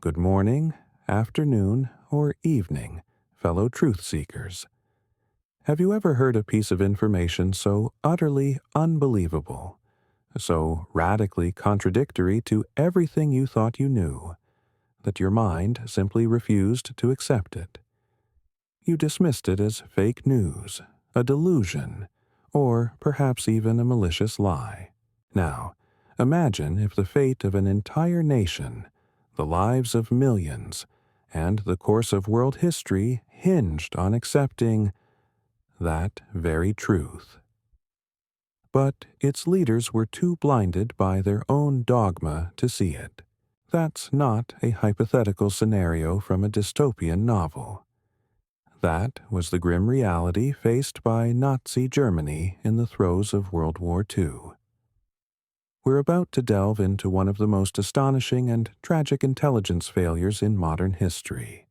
Good morning, afternoon, or evening, fellow truth seekers. Have you ever heard a piece of information so utterly unbelievable, so radically contradictory to everything you thought you knew, that your mind simply refused to accept it? You dismissed it as fake news, a delusion, or perhaps even a malicious lie. Now, imagine if the fate of an entire nation, the lives of millions, and the course of world history hinged on accepting that very truth. But its leaders were too blinded by their own dogma to see it. That's not a hypothetical scenario from a dystopian novel. That was the grim reality faced by Nazi Germany in the throes of World War II. We're about to delve into one of the most astonishing and tragic intelligence failures in modern history.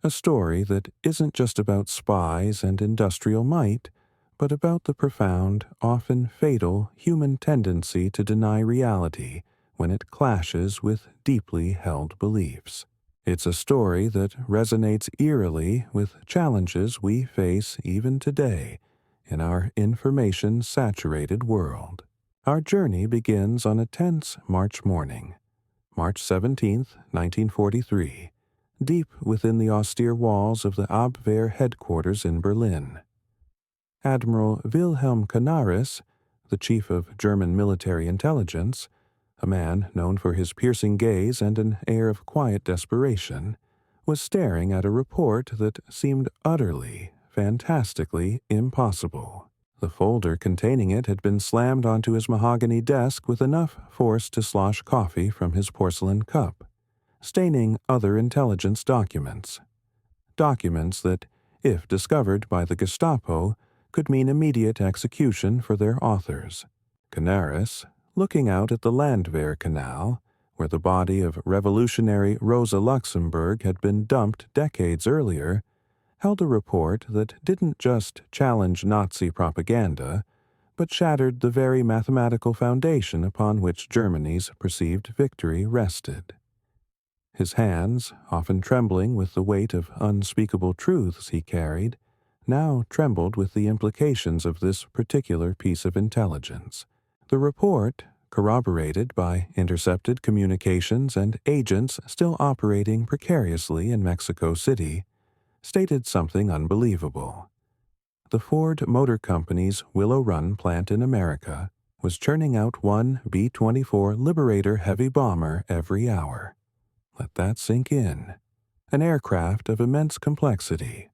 A story that isn't just about spies and industrial might, but about the profound, often fatal human tendency to deny reality when it clashes with deeply held beliefs. It's a story that resonates eerily with challenges we face even today in our information-saturated world. Our journey begins on a tense March morning, March 17, 1943, deep within the austere walls of the Abwehr headquarters in Berlin. Admiral Wilhelm Canaris, the chief of German military intelligence, a man known for his piercing gaze and an air of quiet desperation, was staring at a report that seemed utterly, fantastically impossible. The folder containing it had been slammed onto his mahogany desk with enough force to slosh coffee from his porcelain cup, staining other intelligence documents. Documents that, if discovered by the Gestapo, could mean immediate execution for their authors. Canaris, looking out at the Landwehr Canal, where the body of revolutionary Rosa Luxemburg had been dumped decades earlier, held a report that didn't just challenge Nazi propaganda, but shattered the very mathematical foundation upon which Germany's perceived victory rested. His hands, often trembling with the weight of unspeakable truths he carried, now trembled with the implications of this particular piece of intelligence. The report, corroborated by intercepted communications and agents still operating precariously in Mexico City, stated something unbelievable. The Ford Motor Company's Willow Run plant in America was churning out one B-24 Liberator heavy bomber every hour. Let that sink in. An aircraft of immense complexity.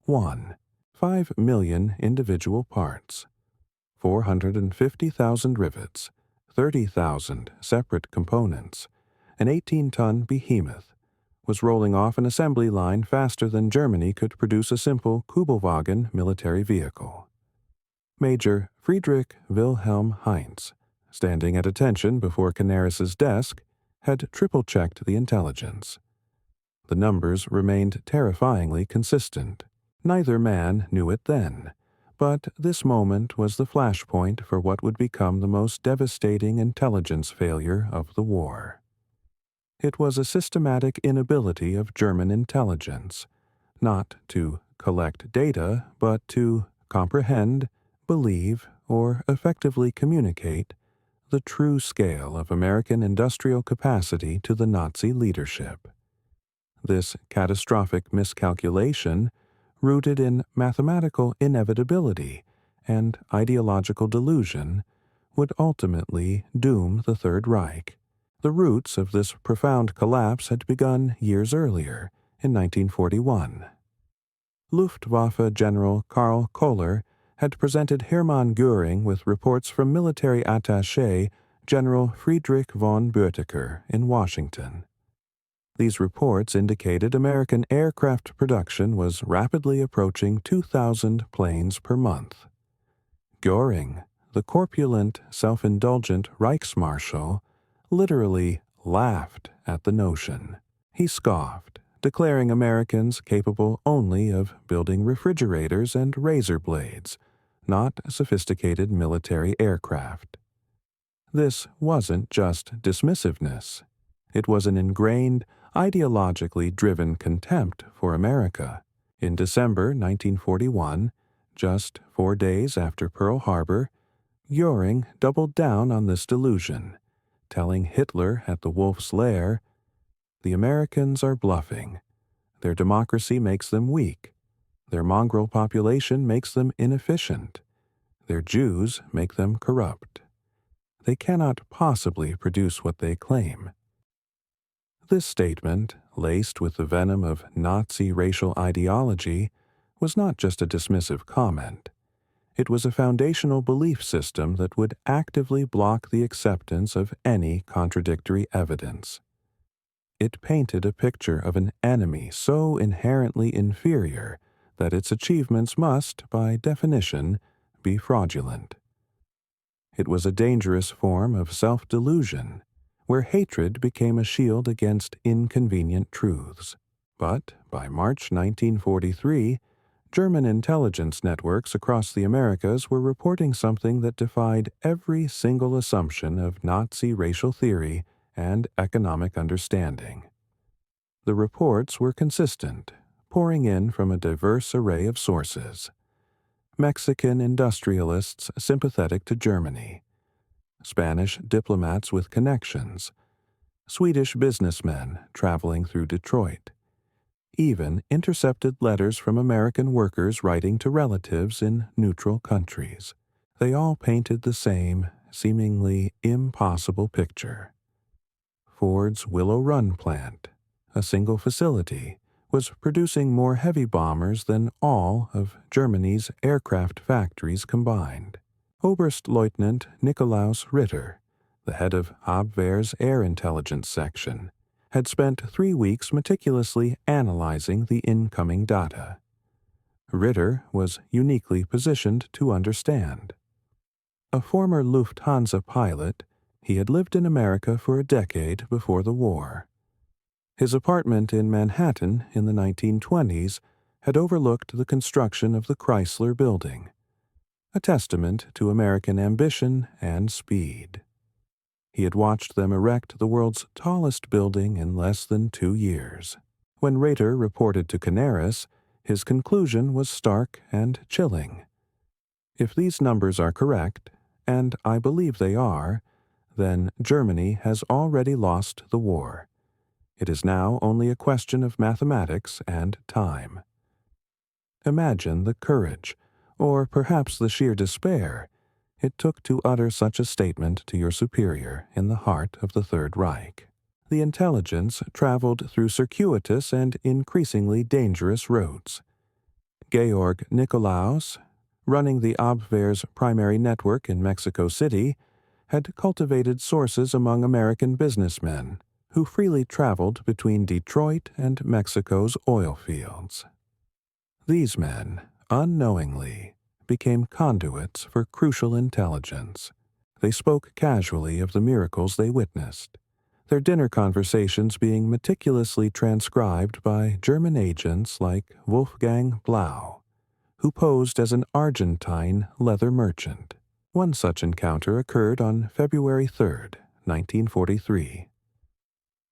5 million individual parts. 450,000 rivets. 30,000 separate components. An 18-ton behemoth was rolling off an assembly line faster than Germany could produce a simple Kubelwagen military vehicle. Major Friedrich Wilhelm Heinz, standing at attention before Canaris's desk, had triple-checked the intelligence. The numbers remained terrifyingly consistent. Neither man knew it then, but this moment was the flashpoint for what would become the most devastating intelligence failure of the war. It was a systematic inability of German intelligence, not to collect data, but to comprehend, believe, or effectively communicate the true scale of American industrial capacity to the Nazi leadership. This catastrophic miscalculation, rooted in mathematical inevitability and ideological delusion, would ultimately doom the Third Reich. The roots of this profound collapse had begun years earlier, in 1941. Luftwaffe General Karl Kohler had presented Hermann Göring with reports from military attaché General Friedrich von Böttcher in Washington. These reports indicated American aircraft production was rapidly approaching 2,000 planes per month. Göring, the corpulent, self-indulgent Reichsmarschall, literally laughed at the notion. He scoffed, declaring Americans capable only of building refrigerators and razor blades, not sophisticated military aircraft. This wasn't just dismissiveness. It was an ingrained, ideologically driven contempt for America. In December 1941, just 4 days after Pearl Harbor, Göring doubled down on this delusion, telling Hitler at the Wolf's Lair, "The Americans are bluffing. Their democracy makes them weak. Their mongrel population makes them inefficient. Their Jews make them corrupt. They cannot possibly produce what they claim." This statement, laced with the venom of Nazi racial ideology, was not just a dismissive comment. It was a foundational belief system that would actively block the acceptance of any contradictory evidence. It painted a picture of an enemy so inherently inferior that its achievements must, by definition, be fraudulent. It was a dangerous form of self-delusion, where hatred became a shield against inconvenient truths. But by March 1943, German intelligence networks across the Americas were reporting something that defied every single assumption of Nazi racial theory and economic understanding. The reports were consistent, pouring in from a diverse array of sources. Mexican industrialists sympathetic to Germany, Spanish diplomats with connections, Swedish businessmen traveling through Detroit, even intercepted letters from American workers writing to relatives in neutral countries. They all painted the same, seemingly impossible picture. Ford's Willow Run plant, a single facility, was producing more heavy bombers than all of Germany's aircraft factories combined. Oberstleutnant Nikolaus Ritter, the head of Abwehr's Air Intelligence Section, had spent 3 weeks meticulously analyzing the incoming data. Ritter was uniquely positioned to understand. A former Lufthansa pilot, he had lived in America for a decade before the war. His apartment in Manhattan in the 1920s had overlooked the construction of the Chrysler Building, a testament to American ambition and speed. He had watched them erect the world's tallest building in less than 2 years. When Rader reported to Canaris, his conclusion was stark and chilling. If these numbers are correct, and I believe they are, then Germany has already lost the war. It is now only a question of mathematics and time. Imagine the courage, or perhaps the sheer despair, it took to utter such a statement to your superior in the heart of the Third Reich. The intelligence traveled through circuitous and increasingly dangerous roads. Georg Nikolaus, running the Abwehr's primary network in Mexico City, had cultivated sources among American businessmen who freely traveled between Detroit and Mexico's oil fields. These men, unknowingly, became conduits for crucial intelligence. They spoke casually of the miracles they witnessed, their dinner conversations being meticulously transcribed by German agents like Wolfgang Blau, who posed as an Argentine leather merchant. One such encounter occurred on February 3, 1943.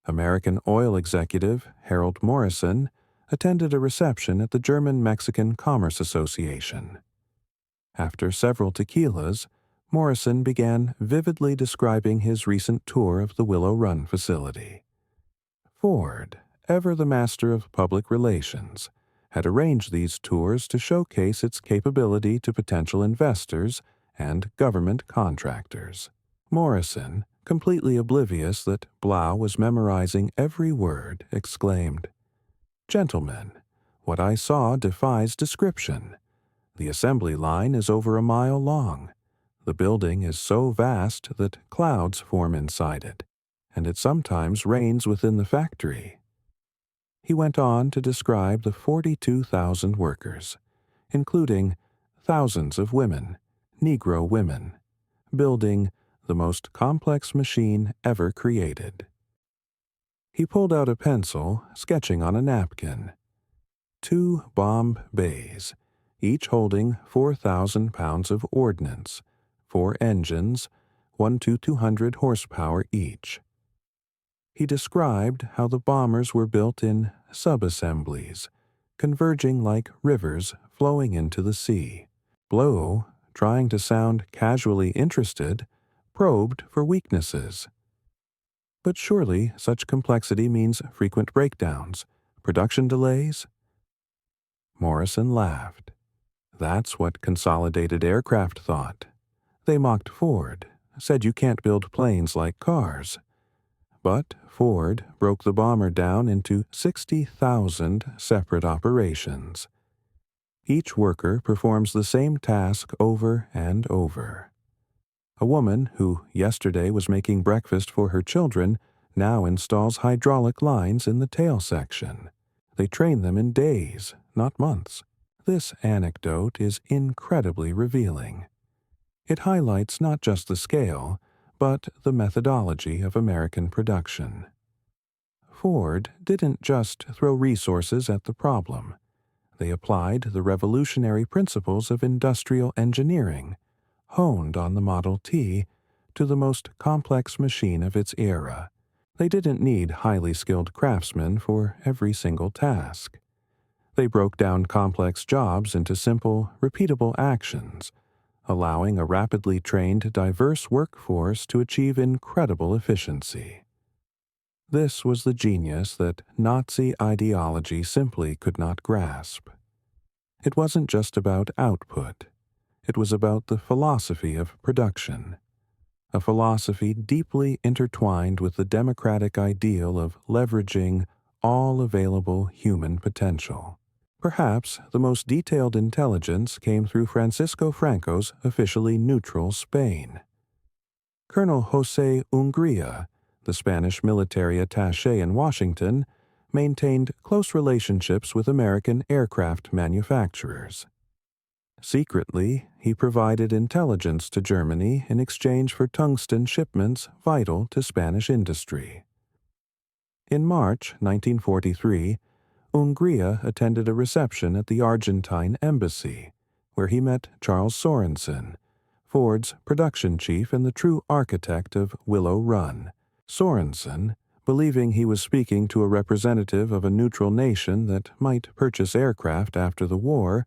American oil executive Harold Morrison attended a reception at the German-Mexican Commerce Association. After several tequilas, Morrison began vividly describing his recent tour of the Willow Run facility. Ford, ever the master of public relations, had arranged these tours to showcase its capability to potential investors and government contractors. Morrison, completely oblivious that Blau was memorizing every word, exclaimed, "Gentlemen, what I saw defies description. The assembly line is over a mile long. The building is so vast that clouds form inside it, and it sometimes rains within the factory." He went on to describe the 42,000 workers, including thousands of women, Negro women, building the most complex machine ever created. He pulled out a pencil, sketching on a napkin. 2 bomb bays, each holding 4,000 pounds of ordnance, 4 engines, 1 to 200 horsepower each. He described how the bombers were built in sub-assemblies, converging like rivers flowing into the sea. Blow, trying to sound casually interested, probed for weaknesses. But surely such complexity means frequent breakdowns, production delays? Morrison laughed. That's what Consolidated Aircraft thought. They mocked Ford, said you can't build planes like cars. But Ford broke the bomber down into 60,000 separate operations. Each worker performs the same task over and over. A woman who yesterday was making breakfast for her children now installs hydraulic lines in the tail section. They train them in days, not months. This anecdote is incredibly revealing. It highlights not just the scale, but the methodology of American production. Ford didn't just throw resources at the problem. They applied the revolutionary principles of industrial engineering, honed on the Model T, to the most complex machine of its era. They didn't need highly skilled craftsmen for every single task. They broke down complex jobs into simple, repeatable actions, allowing a rapidly trained, diverse workforce to achieve incredible efficiency. This was the genius that Nazi ideology simply could not grasp. It wasn't just about output. It was about the philosophy of production, a philosophy deeply intertwined with the democratic ideal of leveraging all available human potential. Perhaps the most detailed intelligence came through Francisco Franco's officially neutral Spain. Colonel José Hungría, the Spanish military attaché in Washington, maintained close relationships with American aircraft manufacturers. Secretly, he provided intelligence to Germany in exchange for tungsten shipments vital to Spanish industry. In March 1943, Hungría attended a reception at the Argentine embassy, where he met Charles Sorensen, Ford's production chief and the true architect of Willow Run. Sorensen, believing he was speaking to a representative of a neutral nation that might purchase aircraft after the war,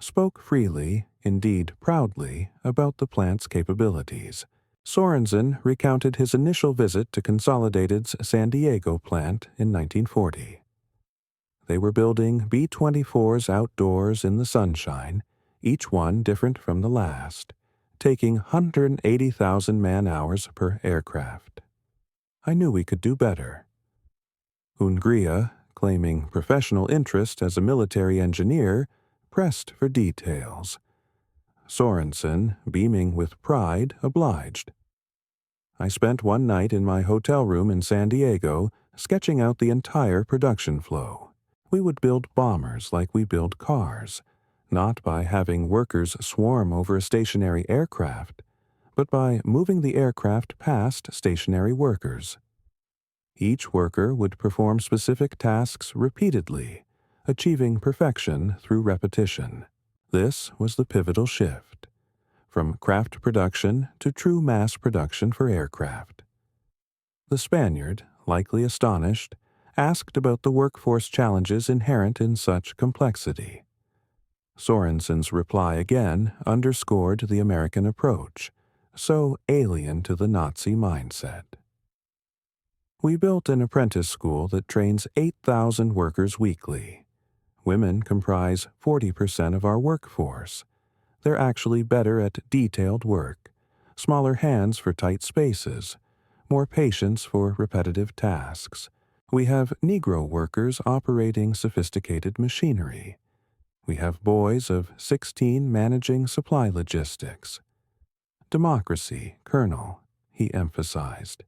spoke freely, indeed proudly, about the plant's capabilities. Sorensen recounted his initial visit to Consolidated's San Diego plant in 1940. They were building B-24s outdoors in the sunshine, each one different from the last, taking 180,000 man-hours per aircraft. I knew we could do better. Hungría, claiming professional interest as a military engineer, pressed for details. Sorensen, beaming with pride, obliged. I spent one night in my hotel room in San Diego, sketching out the entire production flow. We would build bombers like we build cars, not by having workers swarm over a stationary aircraft, but by moving the aircraft past stationary workers. Each worker would perform specific tasks repeatedly, achieving perfection through repetition. This was the pivotal shift, from craft production to true mass production for aircraft. The Spaniard, likely astonished, asked about the workforce challenges inherent in such complexity. Sorensen's reply again underscored the American approach, so alien to the Nazi mindset. We built an apprentice school that trains 8,000 workers weekly. Women comprise 40% of our workforce. They're actually better at detailed work, smaller hands for tight spaces, more patience for repetitive tasks. We have Negro workers operating sophisticated machinery. We have boys of 16 managing supply logistics. Democracy, Colonel, he emphasized,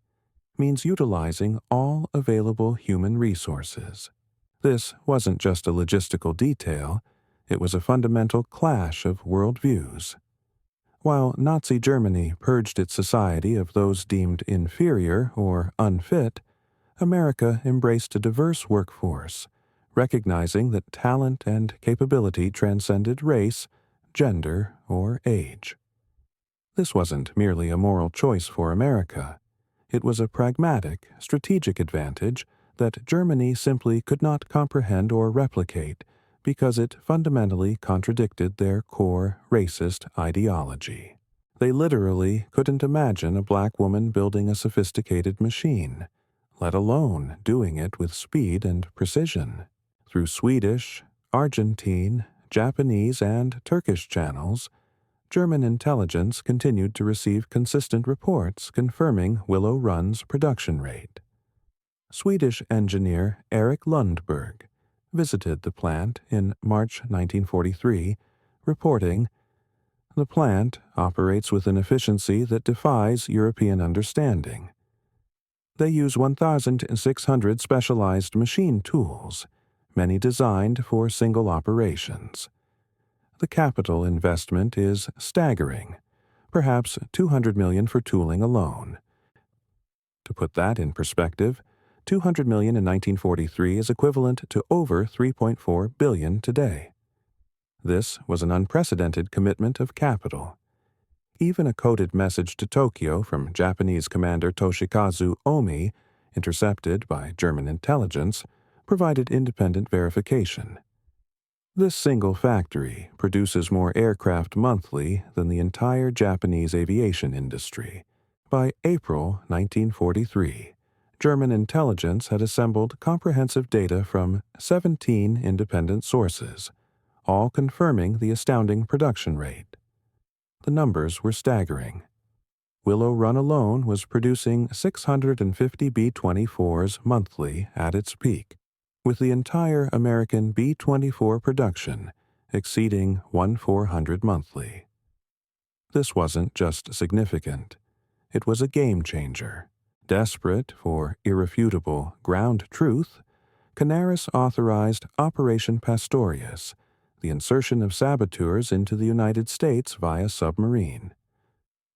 means utilizing all available human resources. This wasn't just a logistical detail, it was a fundamental clash of worldviews. While Nazi Germany purged its society of those deemed inferior or unfit, America embraced a diverse workforce, recognizing that talent and capability transcended race, gender, or age. This wasn't merely a moral choice for America. It was a pragmatic, strategic advantage that Germany simply could not comprehend or replicate because it fundamentally contradicted their core racist ideology. They literally couldn't imagine a black woman building a sophisticated machine, let alone doing it with speed and precision. Through Swedish, Argentine, Japanese, and Turkish channels, German intelligence continued to receive consistent reports confirming Willow Run's production rate. Swedish engineer Erik Lundberg visited the plant in March 1943, reporting, "The plant operates with an efficiency that defies European understanding. They use 1,600 specialized machine tools, many designed for single operations. The capital investment is staggering, perhaps $200 million for tooling alone. To put that in perspective, $200 million in 1943 is equivalent to over $3.4 billion today. This was an unprecedented commitment of capital. Even a coded message to Tokyo from Japanese Commander Toshikazu Omi, intercepted by German intelligence, provided independent verification. This single factory produces more aircraft monthly than the entire Japanese aviation industry. By April 1943, German intelligence had assembled comprehensive data from 17 independent sources, all confirming the astounding production rate. The numbers were staggering. Willow Run alone was producing 650 B-24s monthly at its peak, with the entire American B-24 production exceeding 1,400 monthly. This wasn't just significant. It was a game-changer. Desperate for irrefutable ground truth, Canaris authorized Operation Pastorius, the insertion of saboteurs into the United States via submarine.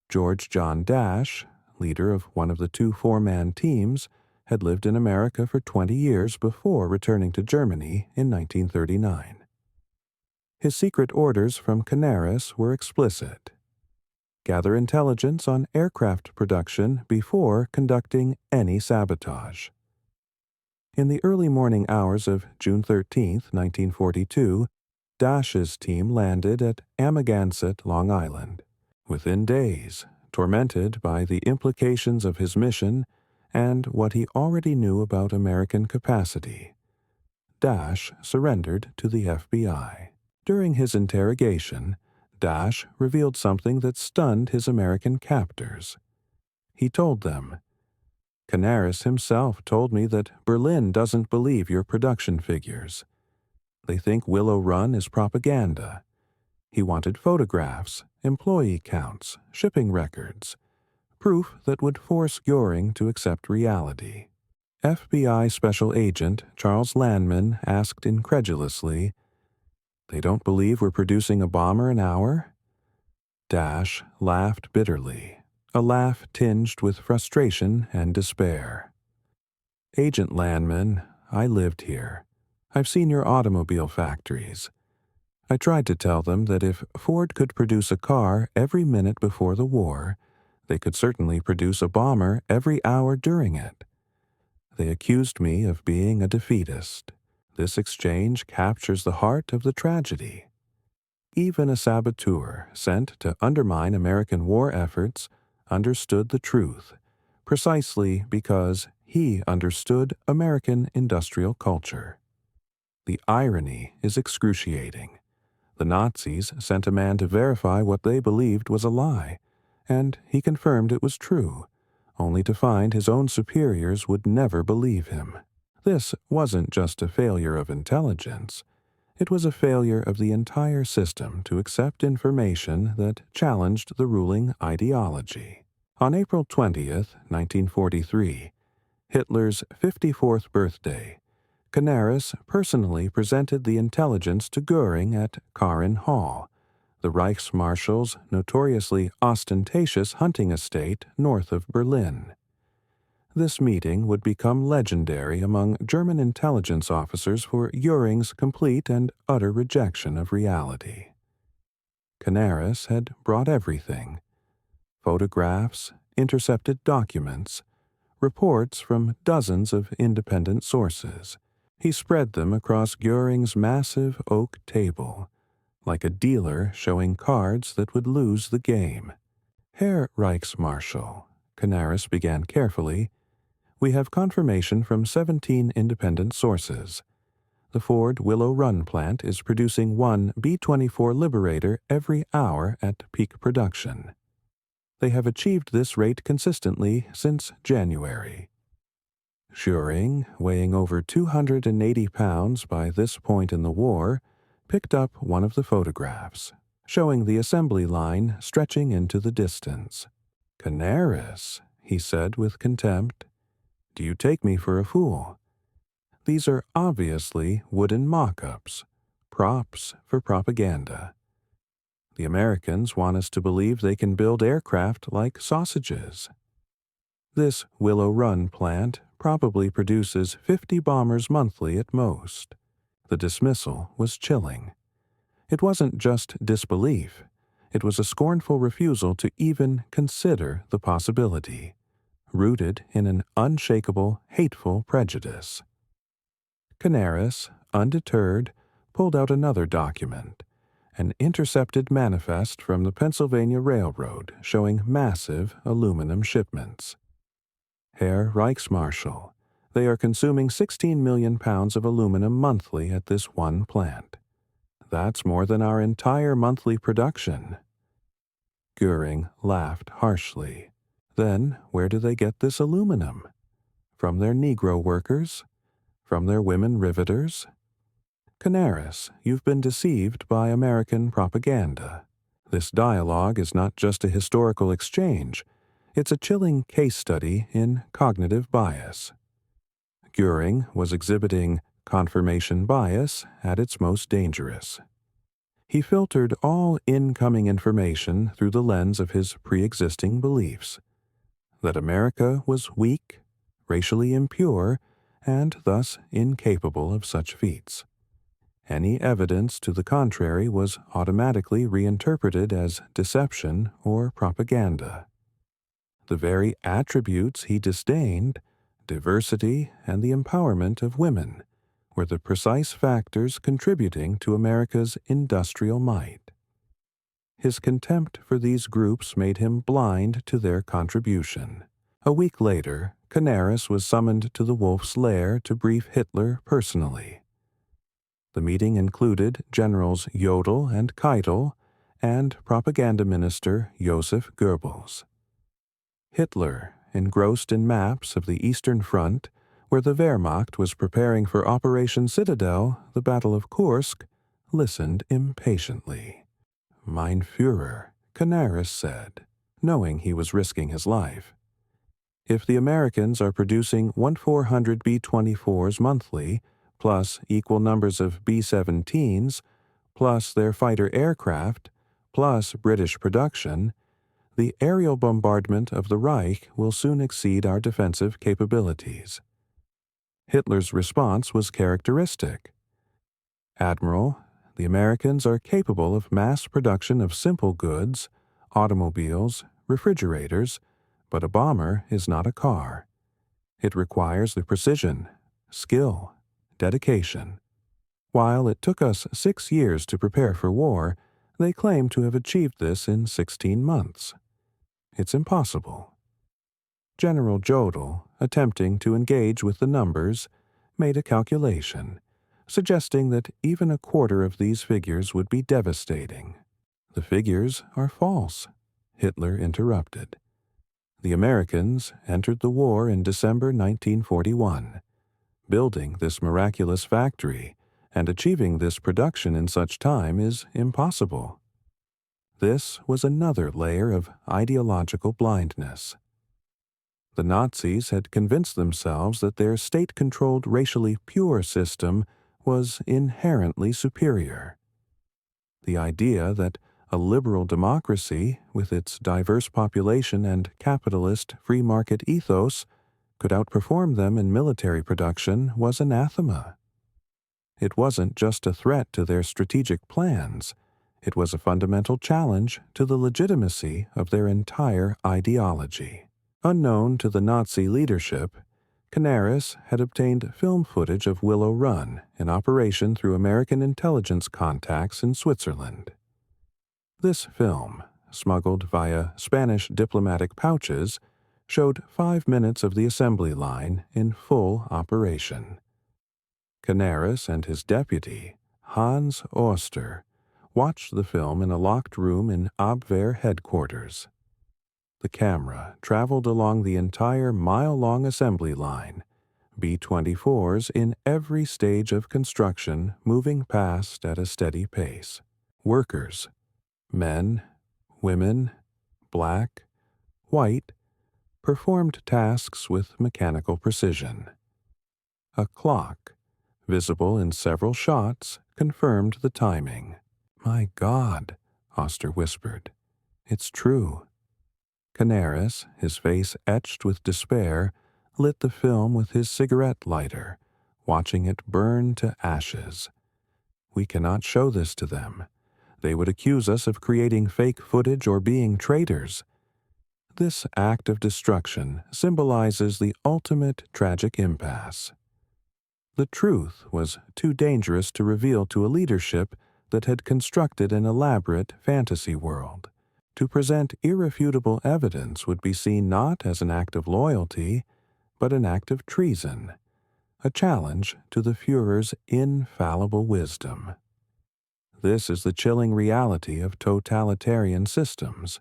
George John Dash, leader of one of the two four-man teams, had lived in America for 20 years before returning to Germany in 1939. His secret orders from Canaris were explicit. Gather intelligence on aircraft production before conducting any sabotage. In the early morning hours of June 13, 1942, Dash's team landed at Amagansett, Long Island. Within days, tormented by the implications of his mission and what he already knew about American capacity, Dash surrendered to the FBI. During his interrogation, Dash revealed something that stunned his American captors. He told them, "Canaris himself told me that Berlin doesn't believe your production figures. They think Willow Run is propaganda. He wanted photographs, employee counts, shipping records, proof that would force Göring to accept reality." FBI Special Agent Charles Landman asked incredulously, "They don't believe we're producing a bomber an hour?" Dash laughed bitterly, a laugh tinged with frustration and despair. "Agent Landman, I lived here. I've seen your automobile factories. I tried to tell them that if Ford could produce a car every minute before the war, they could certainly produce a bomber every hour during it. They accused me of being a defeatist. This exchange captures the heart of the tragedy. Even a saboteur sent to undermine American war efforts understood the truth, precisely because he understood American industrial culture. The irony is excruciating. The Nazis sent a man to verify what they believed was a lie, and he confirmed it was true, only to find his own superiors would never believe him. This wasn't just a failure of intelligence. It was a failure of the entire system to accept information that challenged the ruling ideology. On April 20th, 1943, Hitler's 54th birthday, Canaris personally presented the intelligence to Göring at Karin Hall, the Reichsmarshal's notoriously ostentatious hunting estate north of Berlin. This meeting would become legendary among German intelligence officers for Göring's complete and utter rejection of reality. Canaris had brought everything: photographs, intercepted documents, reports from dozens of independent sources. He spread them across Göring's massive oak table, like a dealer showing cards that would lose the game. Herr Reichsmarschall, Canaris began carefully, we have confirmation from 17 independent sources. The Ford Willow Run plant is producing one B-24 Liberator every hour at peak production. They have achieved this rate consistently since January. Göring, weighing over 280 pounds by this point in the war, picked up one of the photographs, showing the assembly line stretching into the distance. "Canaris," he said with contempt, "do you take me for a fool? These are obviously wooden mock-ups, props for propaganda. The Americans want us to believe they can build aircraft like sausages. This Willow Run plant probably produces 50 bombers monthly at most." The dismissal was chilling. It wasn't just disbelief. It was a scornful refusal to even consider the possibility, rooted in an unshakable, hateful prejudice. Canaris, undeterred, pulled out another document, an intercepted manifest from the Pennsylvania Railroad showing massive aluminum shipments. "Herr Reichsmarschall, they are consuming 16 million pounds of aluminum monthly at this one plant. That's more than our entire monthly production." Göring laughed harshly. Then where do they get this aluminum? From their Negro workers? From their women riveters? Canaris, you've been deceived by American propaganda. This dialogue is not just a historical exchange. It's a chilling case study in cognitive bias. Göring was exhibiting confirmation bias at its most dangerous. He filtered all incoming information through the lens of his pre-existing beliefs, that America was weak, racially impure, and thus incapable of such feats. Any evidence to the contrary was automatically reinterpreted as deception or propaganda. The very attributes he disdained, diversity and the empowerment of women, were the precise factors contributing to America's industrial might. His contempt for these groups made him blind to their contribution. A week later, Canaris was summoned to the Wolf's Lair to brief Hitler personally. The meeting included Generals Jodl and Keitel and Propaganda Minister Joseph Goebbels. Hitler, engrossed in maps of the Eastern Front, where the Wehrmacht was preparing for Operation Citadel, the Battle of Kursk, listened impatiently. "Mein Führer," Canaris said, knowing he was risking his life. "If the Americans are producing 1,400 B-24s monthly, plus equal numbers of B-17s, plus their fighter aircraft, plus British production, the aerial bombardment of the Reich will soon exceed our defensive capabilities." Hitler's response was characteristic. "Admiral, the Americans are capable of mass production of simple goods, automobiles, refrigerators, but a bomber is not a car. It requires the precision, skill, dedication. While it took us 6 years to prepare for war, they claim to have achieved this in 16 months. It's impossible." General Jodl, attempting to engage with the numbers, made a calculation, suggesting that even a quarter of these figures would be devastating. "The figures are false," Hitler interrupted. "The Americans entered the war in December 1941. Building this miraculous factory and achieving this production in such time is impossible." This was another layer of ideological blindness. The Nazis had convinced themselves that their state-controlled racially pure system was inherently superior. The idea that a liberal democracy, with its diverse population and capitalist free market ethos, could outperform them in military production was anathema. It wasn't just a threat to their strategic plans, it was a fundamental challenge to the legitimacy of their entire ideology. Unknown to the Nazi leadership, Canaris had obtained film footage of Willow Run in operation through American intelligence contacts in Switzerland. This film, smuggled via Spanish diplomatic pouches, showed 5 minutes of the assembly line in full operation. Canaris and his deputy, Hans Oster, watched the film in a locked room in Abwehr headquarters. The camera traveled along the entire mile-long assembly line, B-24s in every stage of construction moving past at a steady pace. Workers, men, women, black, white, performed tasks with mechanical precision. A clock, visible in several shots, confirmed the timing. "My God," Oster whispered. "It's true." Canaris, his face etched with despair, lit the film with his cigarette lighter, watching it burn to ashes. "We cannot show this to them. They would accuse us of creating fake footage or being traitors." This act of destruction symbolizes the ultimate tragic impasse. The truth was too dangerous to reveal to a leadership that had constructed an elaborate fantasy world. To present irrefutable evidence would be seen not as an act of loyalty, but an act of treason, a challenge to the Führer's infallible wisdom. This is the chilling reality of totalitarian systems,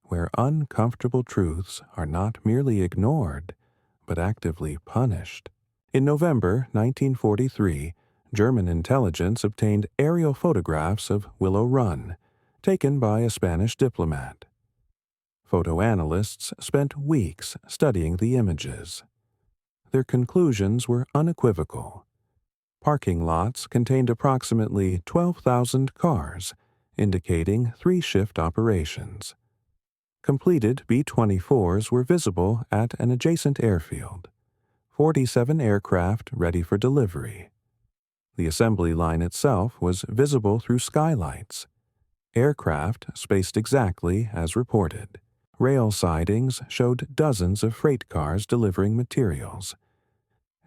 where uncomfortable truths are not merely ignored, but actively punished. In November 1943, German intelligence obtained aerial photographs of Willow Run, taken by a Spanish diplomat. Photoanalysts spent weeks studying the images. Their conclusions were unequivocal. Parking lots contained approximately 12,000 cars, indicating 3-shift operations. Completed B-24s were visible at an adjacent airfield. 47 aircraft ready for delivery. The assembly line itself was visible through skylights. Aircraft spaced exactly as reported. Rail sidings showed dozens of freight cars delivering materials.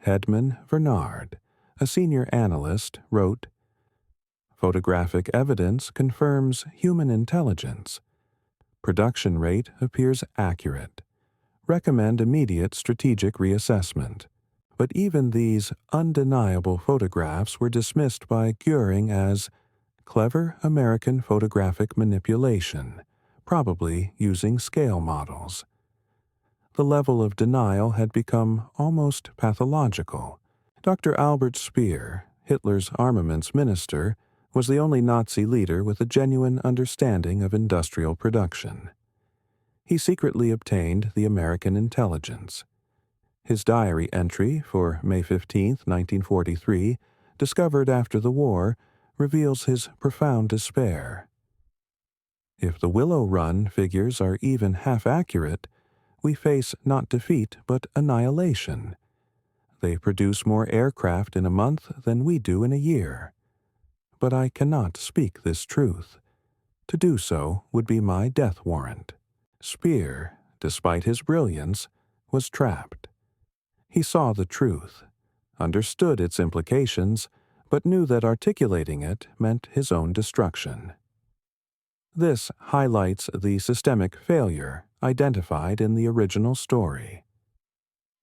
Hedman Bernard, a senior analyst, wrote, "Photographic evidence confirms human intelligence. Production rate appears accurate. Recommend immediate strategic reassessment." But even these undeniable photographs were dismissed by Göring as clever American photographic manipulation, probably using scale models. The level of denial had become almost pathological. Dr. Albert Speer, Hitler's armaments minister, was the only Nazi leader with a genuine understanding of industrial production. He secretly obtained the American intelligence. His diary entry for May 15, 1943, discovered after the war, reveals his profound despair. If the Willow Run figures are even half accurate, we face not defeat but annihilation. They produce more aircraft in a month than we do in a year. But I cannot speak this truth. To do so would be my death warrant. Speer, despite his brilliance, was trapped. He saw the truth, understood its implications, but knew that articulating it meant his own destruction. This highlights the systemic failure identified in the original story.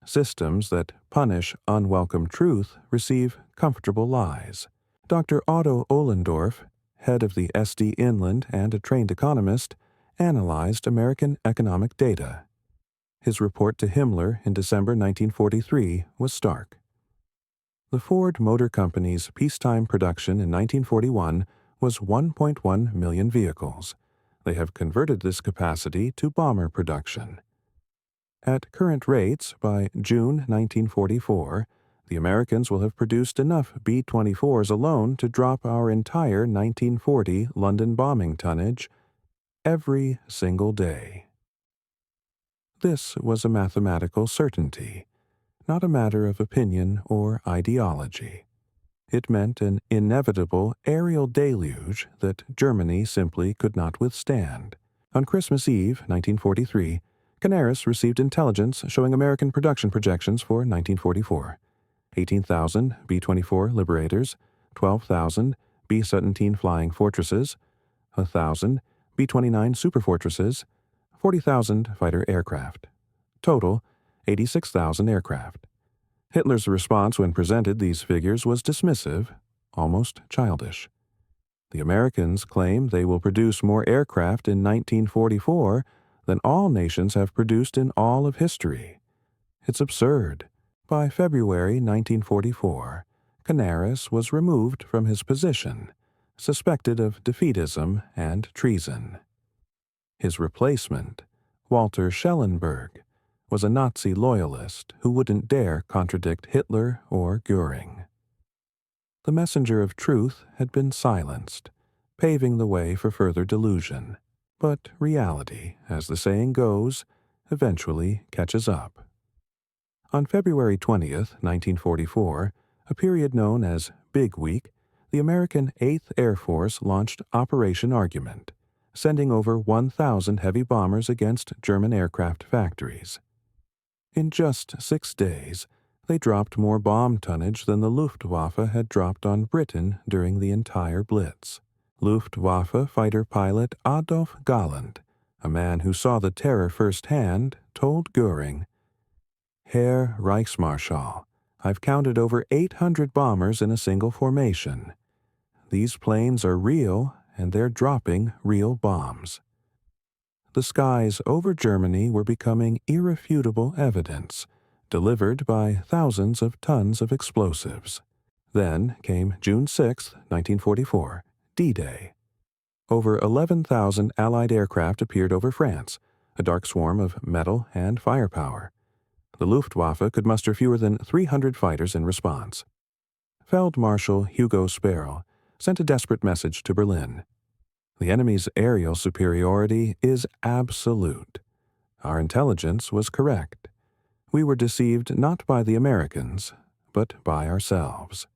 Systems that punish unwelcome truth receive comfortable lies. Dr. Otto Ohlendorf, head of the SD Inland and a trained economist, analyzed American economic data. His report to Himmler in December 1943 was stark. The Ford Motor Company's peacetime production in 1941 was 1.1 million vehicles. They have converted this capacity to bomber production. At current rates, by June 1944, the Americans will have produced enough B-24s alone to drop our entire 1940 London bombing tonnage every single day. This was a mathematical certainty, not a matter of opinion or ideology. It meant an inevitable aerial deluge that Germany simply could not withstand. On Christmas Eve, 1943, Canaris received intelligence showing American production projections for 1944. 18,000 B-24 Liberators, 12,000 B-17 Flying Fortresses, 1,000 B-29 Superfortresses, 40,000 fighter aircraft. Total, 86,000 aircraft. Hitler's response when presented these figures was dismissive, almost childish. The Americans claim they will produce more aircraft in 1944 than all nations have produced in all of history. It's absurd. By February 1944, Canaris was removed from his position, suspected of defeatism and treason. His replacement, Walter Schellenberg, was a Nazi loyalist who wouldn't dare contradict Hitler or Göring. The messenger of truth had been silenced, paving the way for further delusion. But reality, as the saying goes, eventually catches up. On February 20th, 1944, a period known as Big Week, the American 8th Air Force launched Operation Argument, sending over 1,000 heavy bombers against German aircraft factories. In just 6 days, they dropped more bomb tonnage than the Luftwaffe had dropped on Britain during the entire Blitz. Luftwaffe fighter pilot Adolf Galland, a man who saw the terror firsthand, told Göring, "Herr Reichsmarschall, I've counted over 800 bombers in a single formation. These planes are real, and they're dropping real bombs." The skies over Germany were becoming irrefutable evidence, delivered by thousands of tons of explosives. Then came June 6, 1944, D-Day. Over 11,000 Allied aircraft appeared over France, a dark swarm of metal and firepower. The Luftwaffe could muster fewer than 300 fighters in response. Feldmarschall Hugo Sparrow sent a desperate message to Berlin. "The enemy's aerial superiority is absolute. Our intelligence was correct. We were deceived not by the Americans, but by ourselves."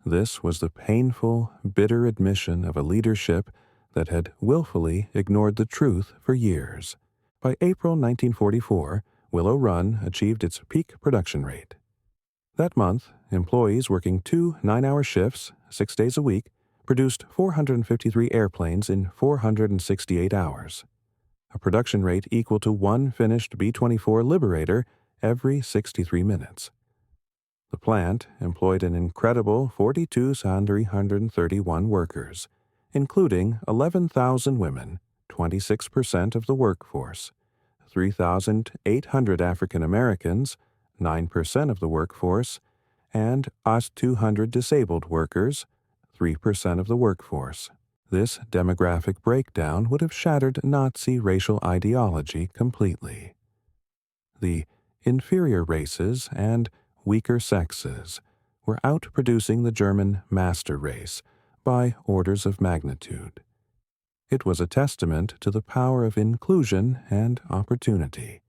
This was the painful, bitter admission of a leadership that had willfully ignored the truth for years. By April 1944, Willow Run achieved its peak production rate. That month, employees working 2 9-hour shifts, 6 days a week, produced 453 airplanes in 468 hours, a production rate equal to 1 finished B-24 Liberator every 63 minutes. The plant employed an incredible 42,331 workers, including 11,000 women, 26% of the workforce, 3,800 African Americans, 9% of the workforce, and 200 disabled workers, 3% of the workforce. This demographic breakdown would have shattered Nazi racial ideology completely. The inferior races and weaker sexes were outproducing the German master race by orders of magnitude. It was a testament to the power of inclusion and opportunity,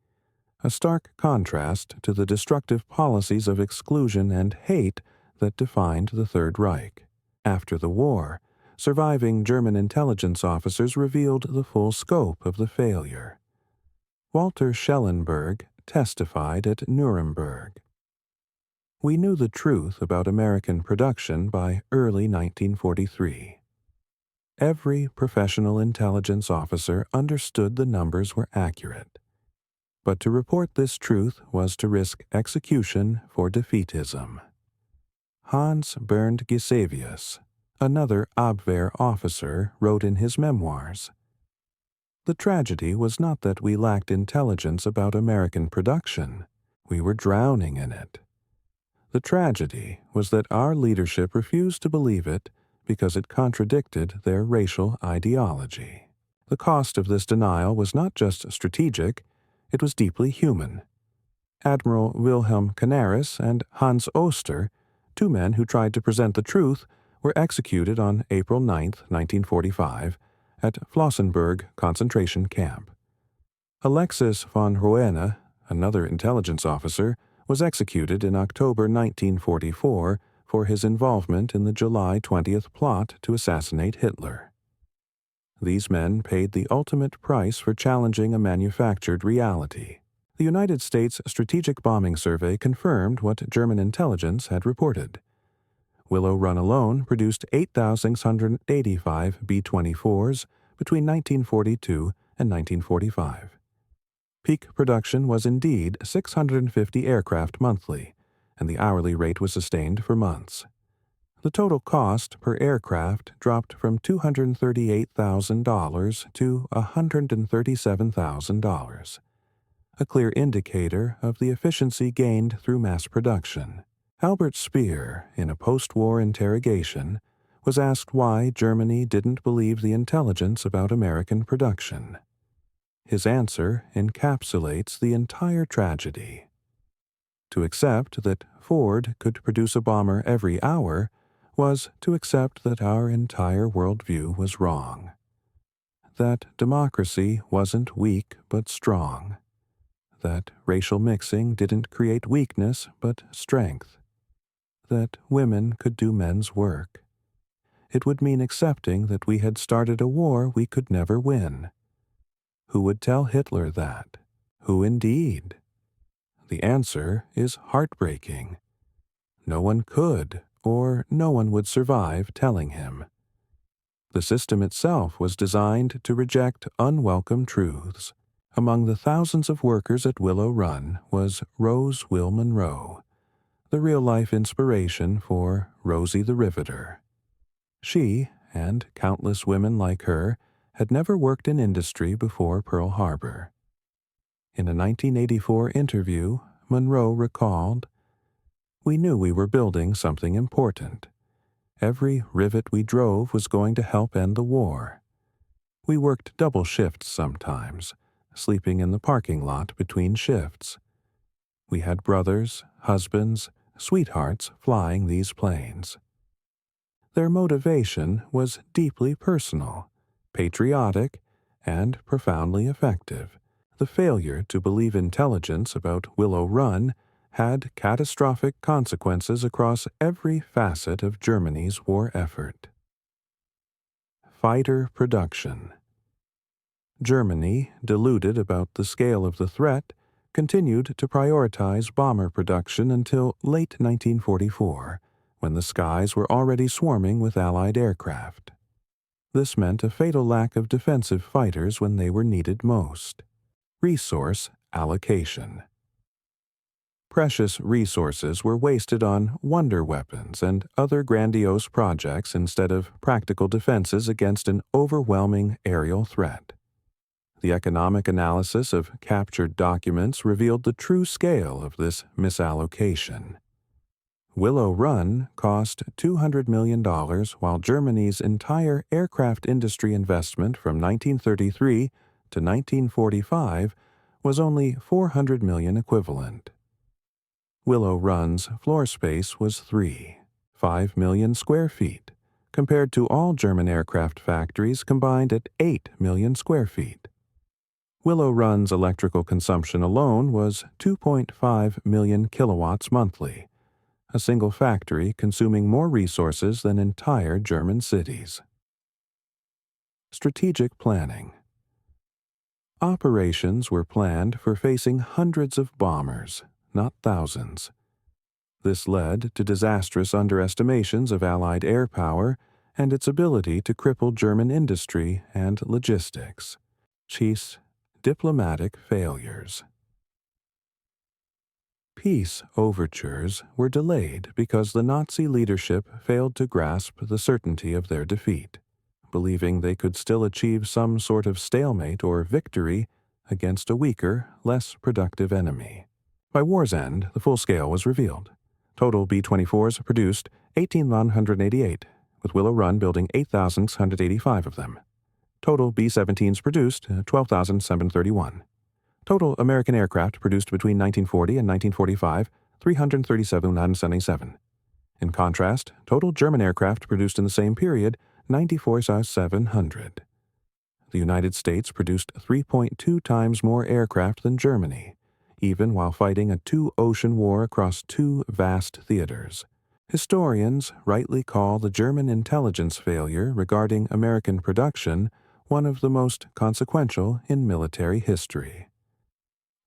a stark contrast to the destructive policies of exclusion and hate that defined the Third Reich. After the war, surviving German intelligence officers revealed the full scope of the failure. Walter Schellenberg testified at Nuremberg. "We knew the truth about American production by early 1943. Every professional intelligence officer understood the numbers were accurate. But to report this truth was to risk execution for defeatism." Hans Bernd Gisevius, another Abwehr officer, wrote in his memoirs, "The tragedy was not that we lacked intelligence about American production. We were drowning in it. The tragedy was that our leadership refused to believe it because it contradicted their racial ideology. The cost of this denial was not just strategic, it was deeply human. Admiral Wilhelm Canaris and Hans Oster, 2 men who tried to present the truth, were executed on April 9, 1945, at Flossenburg concentration camp. Alexis von Roene, another intelligence officer, was executed in October 1944 for his involvement in the July 20th plot to assassinate Hitler. These men paid the ultimate price for challenging a manufactured reality. The United States Strategic Bombing Survey confirmed what German intelligence had reported. Willow Run alone produced 8,685 B-24s between 1942 and 1945. Peak production was indeed 650 aircraft monthly, and the hourly rate was sustained for months. The total cost per aircraft dropped from $238,000 to $137,000, a clear indicator of the efficiency gained through mass production. Albert Speer, in a post-war interrogation, was asked why Germany didn't believe the intelligence about American production. His answer encapsulates the entire tragedy. To accept that Ford could produce a bomber every hour was to accept that our entire worldview was wrong. That democracy wasn't weak but strong. That racial mixing didn't create weakness but strength. That women could do men's work. It would mean accepting that we had started a war we could never win. Who would tell Hitler that? Who indeed? The answer is heartbreaking. No one could, or no one would survive telling him. The system itself was designed to reject unwelcome truths. Among the thousands of workers at Willow Run was Rose Will Monroe, the real-life inspiration for Rosie the Riveter. She, and countless women like her, had never worked in industry before Pearl Harbor. In a 1984 interview, Monroe recalled, "We knew we were building something important. Every rivet we drove was going to help end the war. We worked double shifts sometimes, sleeping in the parking lot between shifts. We had brothers, husbands, sweethearts flying these planes." Their motivation was deeply personal, patriotic, and profoundly effective. The failure to believe intelligence about Willow Run had catastrophic consequences across every facet of Germany's war effort. Fighter production. Germany, deluded about the scale of the threat, continued to prioritize bomber production until late 1944, when the skies were already swarming with Allied aircraft. This meant a fatal lack of defensive fighters when they were needed most. Resource allocation. Precious resources were wasted on wonder weapons and other grandiose projects instead of practical defenses against an overwhelming aerial threat. The economic analysis of captured documents revealed the true scale of this misallocation. Willow Run cost $200 million, while Germany's entire aircraft industry investment from 1933 to 1945 was only $400 million equivalent. Willow Run's floor space was 5 million square feet, compared to all German aircraft factories combined at 8 million square feet. Willow Run's electrical consumption alone was 2.5 million kilowatts monthly, a single factory consuming more resources than entire German cities. Strategic planning. Operations were planned for facing hundreds of bombers, not thousands. This led to disastrous underestimations of Allied air power and its ability to cripple German industry and logistics. Chiefs, diplomatic failures. Peace overtures were delayed because the Nazi leadership failed to grasp the certainty of their defeat, believing they could still achieve some sort of stalemate or victory against a weaker, less productive enemy. By war's end, the full scale was revealed. Total B-24s produced 18,188, with Willow Run building 8,685 of them. Total B-17s produced 12,731. Total American aircraft produced between 1940 and 1945, 337,977. In contrast, total German aircraft produced in the same period, 94,700. The United States produced 3.2 times more aircraft than Germany, even while fighting a two-ocean war across two vast theaters. Historians rightly call the German intelligence failure regarding American production one of the most consequential in military history.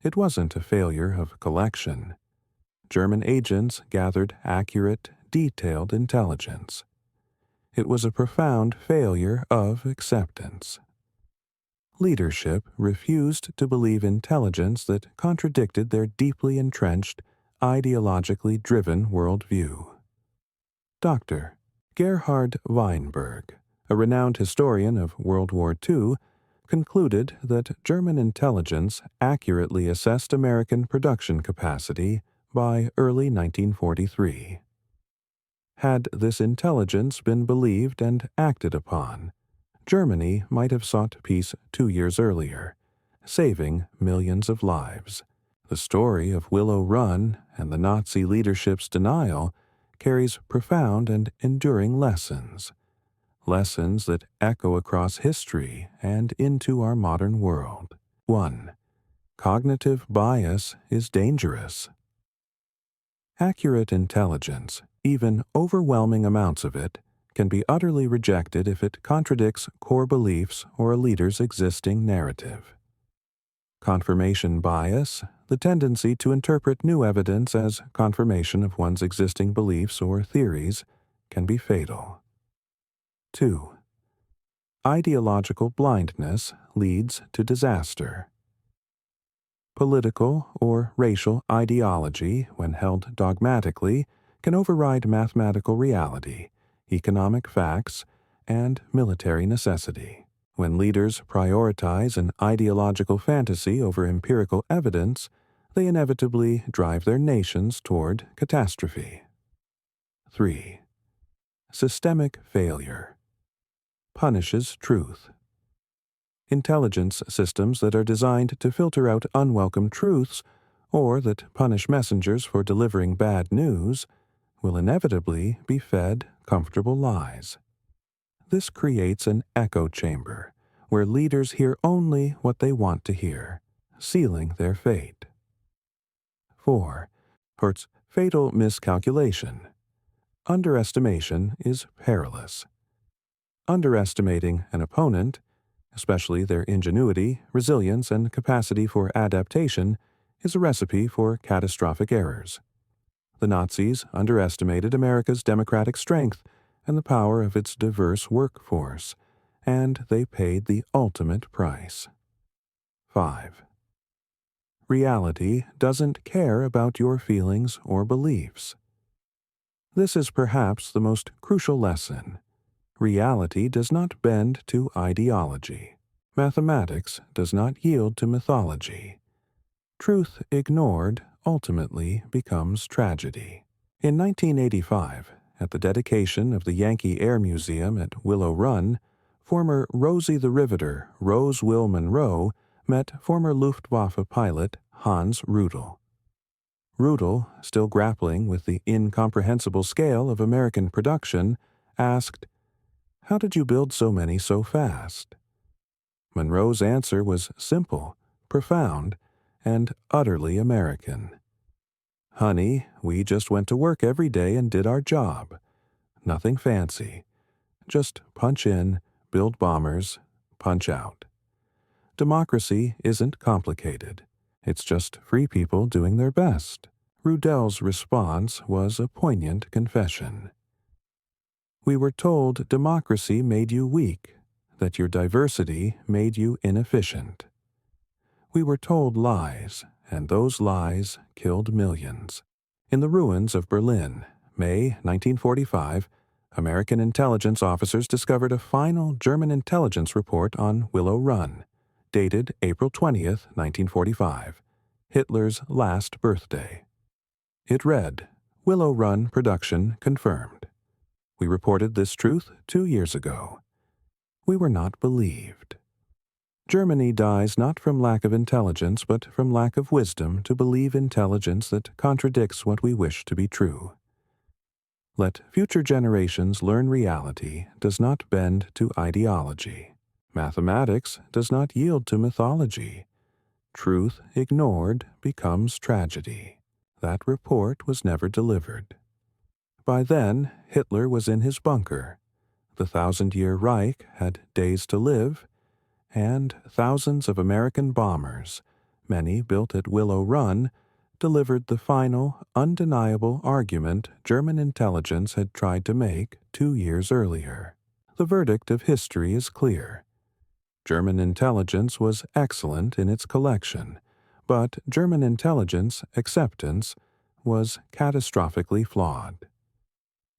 It wasn't a failure of collection. German agents gathered accurate, detailed intelligence. It was a profound failure of acceptance. Leadership refused to believe intelligence that contradicted their deeply entrenched, ideologically driven worldview. Dr. Gerhard Weinberg, a renowned historian of World War II, concluded that German intelligence accurately assessed American production capacity by early 1943. Had this intelligence been believed and acted upon, Germany might have sought peace 2 years earlier, saving millions of lives. The story of Willow Run and the Nazi leadership's denial carries profound and enduring lessons that echo across history and into our modern world. 1. Cognitive bias is dangerous. Accurate intelligence, even overwhelming amounts of it, can be utterly rejected if it contradicts core beliefs or a leader's existing narrative. Confirmation bias, the tendency to interpret new evidence as confirmation of one's existing beliefs or theories, can be fatal. 2. Ideological blindness leads to disaster. Political or racial ideology, when held dogmatically, can override mathematical reality, economic facts, and military necessity. When leaders prioritize an ideological fantasy over empirical evidence, they inevitably drive their nations toward catastrophe. 3. Systemic failure punishes truth. Intelligence systems that are designed to filter out unwelcome truths or that punish messengers for delivering bad news will inevitably be fed comfortable lies. This creates an echo chamber where leaders hear only what they want to hear, sealing their fate. 4. Hurts fatal miscalculation. Underestimation is perilous. Underestimating an opponent, especially their ingenuity, resilience, and capacity for adaptation, is a recipe for catastrophic errors. The Nazis underestimated America's democratic strength and the power of its diverse workforce, and they paid the ultimate price. 5. Reality doesn't care about your feelings or beliefs. This is perhaps the most crucial lesson. Reality does not bend to ideology. Mathematics does not yield to mythology. Truth ignored ultimately becomes tragedy. In 1985, at the dedication of the Yankee Air Museum at Willow Run, former Rosie the Riveter Rose Will Monroe met former Luftwaffe pilot Hans Rudel. Rudel, still grappling with the incomprehensible scale of American production, asked, "How did you build so many so fast?" Monroe's answer was simple, profound, and utterly American. "Honey, we just went to work every day and did our job. Nothing fancy. Just punch in, build bombers, punch out. Democracy isn't complicated. It's just free people doing their best." Rudel's response was a poignant confession. "We were told democracy made you weak, that your diversity made you inefficient. We were told lies, and those lies killed millions." In the ruins of Berlin, May 1945, American intelligence officers discovered a final German intelligence report on Willow Run, dated April 20th, 1945, Hitler's last birthday. It read, "Willow Run production confirmed. We reported this truth 2 years ago. We were not believed." Germany dies not from lack of intelligence, but from lack of wisdom to believe intelligence that contradicts what we wish to be true. Let future generations learn reality does not bend to ideology. Mathematics does not yield to mythology. Truth ignored becomes tragedy. That report was never delivered. By then, Hitler was in his bunker. The 1,000-year Reich had days to live and thousands of American bombers, many built at Willow Run, delivered the final, undeniable argument German intelligence had tried to make 2 years earlier. The verdict of history is clear. German intelligence was excellent in its collection, but German intelligence acceptance was catastrophically flawed.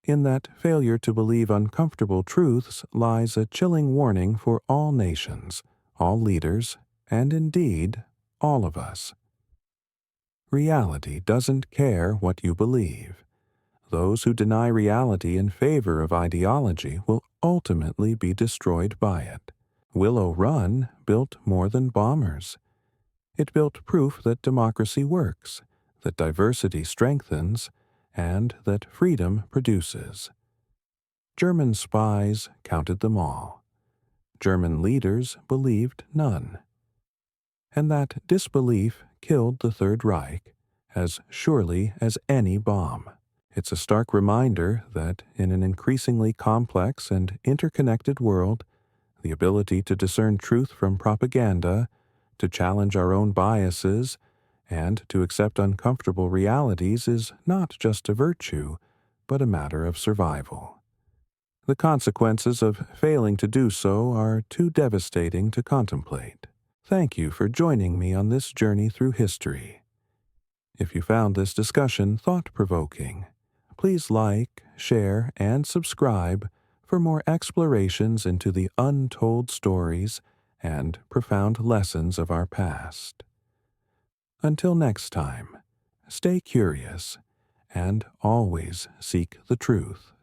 In that failure to believe uncomfortable truths lies a chilling warning for all nations, all leaders, and indeed, all of us. Reality doesn't care what you believe. Those who deny reality in favor of ideology will ultimately be destroyed by it. Willow Run built more than bombers. It built proof that democracy works, that diversity strengthens, and that freedom produces. German spies counted them all. German leaders believed none. And that disbelief killed the Third Reich as surely as any bomb. It's a stark reminder that in an increasingly complex and interconnected world, the ability to discern truth from propaganda, to challenge our own biases, and to accept uncomfortable realities is not just a virtue, but a matter of survival. The consequences of failing to do so are too devastating to contemplate. Thank you for joining me on this journey through history. If you found this discussion thought-provoking, please like, share, and subscribe for more explorations into the untold stories and profound lessons of our past. Until next time, stay curious and always seek the truth.